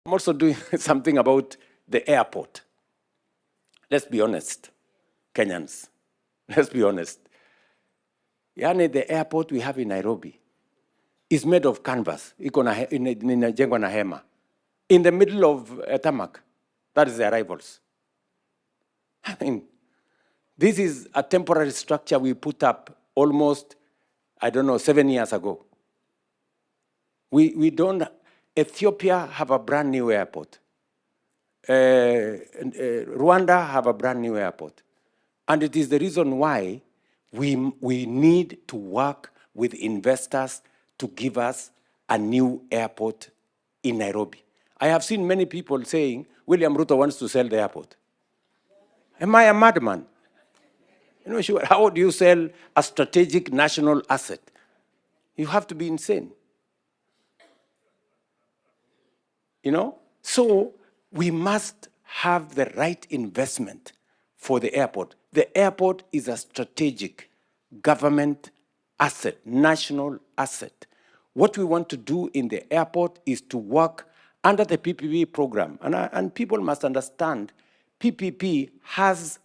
I'm also doing something about the airport. Let's be honest, Kenyans. Let's be honest. Yani, the airport we have in Nairobi is made of canvas. Inajengwa na hema. In the middle of a tarmac. That is the arrivals. I mean, this is a temporary structure we put up almost, 7 years ago. We don't, Ethiopia have a brand new airport. Rwanda have a brand new airport. And it is the reason why we need to work with investors to give us a new airport in Nairobi. I have seen many people saying, William Ruto wants to sell the airport. Am I a madman? How do you sell a strategic national asset? You have to be insane. So we must have the right investment for the airport. The airport is a strategic government asset, national asset. What we want to do in the airport is to work under the PPP program. And people must understand PPP has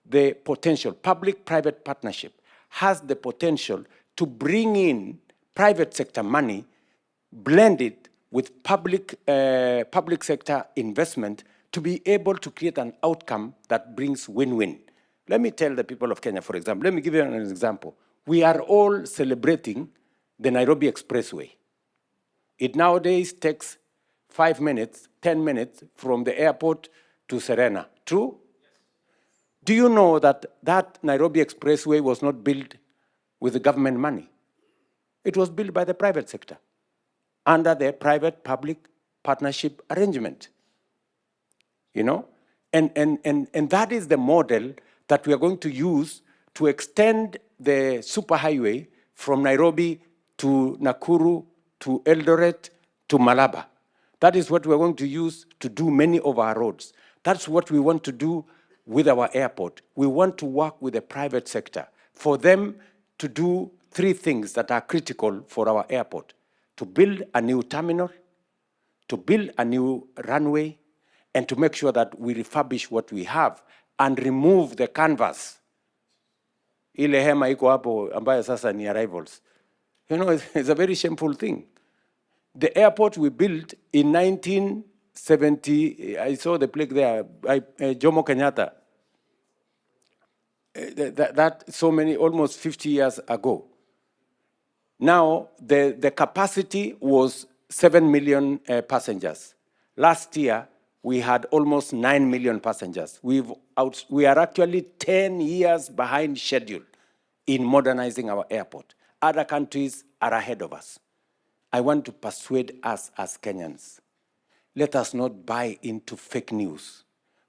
the potential, public-private partnership has the potential to bring in private sector money, blend it with public sector investment to be able to create an outcome that brings win-win. Let me tell the people of Kenya, for example, let me give you an example. We are all celebrating the Nairobi Expressway. It nowadays takes 5 minutes, 10 minutes from the airport to Serena. True? Do you know that that Nairobi Expressway was not built with the government money? It was built by the private sector under the private-public partnership arrangement. And that is the model that we are going to use to extend the superhighway from Nairobi to Nakuru, to Eldoret, to Malaba. That is what we're going to use to do many of our roads. That's what we want to do with our airport. We want to work with the private sector for them to do 3 things that are critical for our airport: to build a new terminal, to build a new runway, and to make sure that we refurbish what we have and remove the canvas. Ile hema iko hapo ambayo sasa ni arrivals. It's a very shameful thing. The airport we built in 1970, I saw the plaque there, Jomo Kenyatta. Almost 50 years ago. Now, the capacity was 7 million passengers. Last year, we had almost 9 million passengers. We are actually 10 years behind schedule in modernizing our airport. Other countries are ahead of us. I want to persuade us as Kenyans. Let us not buy into fake news.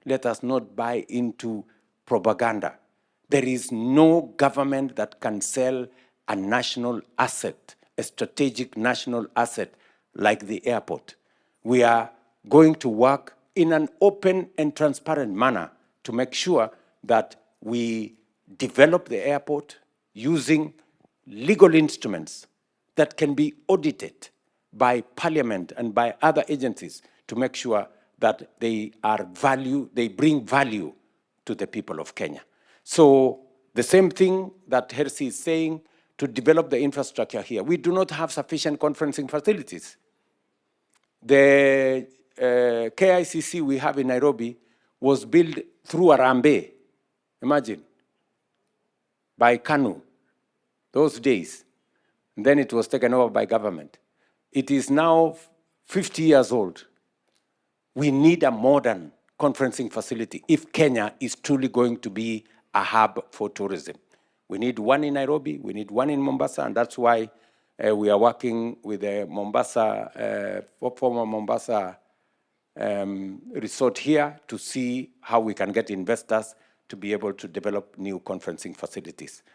Let us not buy into propaganda. There is no government that can sell a national asset, a strategic national asset like the airport. We are going to work in an open and transparent manner to make sure that we develop the airport using legal instruments that can be audited by Parliament and by other agencies to make sure that they bring value to the people of Kenya. So the same thing that Hersi is saying, to develop the infrastructure here. We do not have sufficient conferencing facilities. The KICC we have in Nairobi was built through Arambe, imagine, by KANU, those days. And then it was taken over by government. It is now 50 years old. We need a modern conferencing facility if Kenya is truly going to be a hub for tourism. We need one in Nairobi, we need one in Mombasa, and that's why we are working with the former Mombasa resort here to see how we can get investors to be able to develop new conferencing facilities.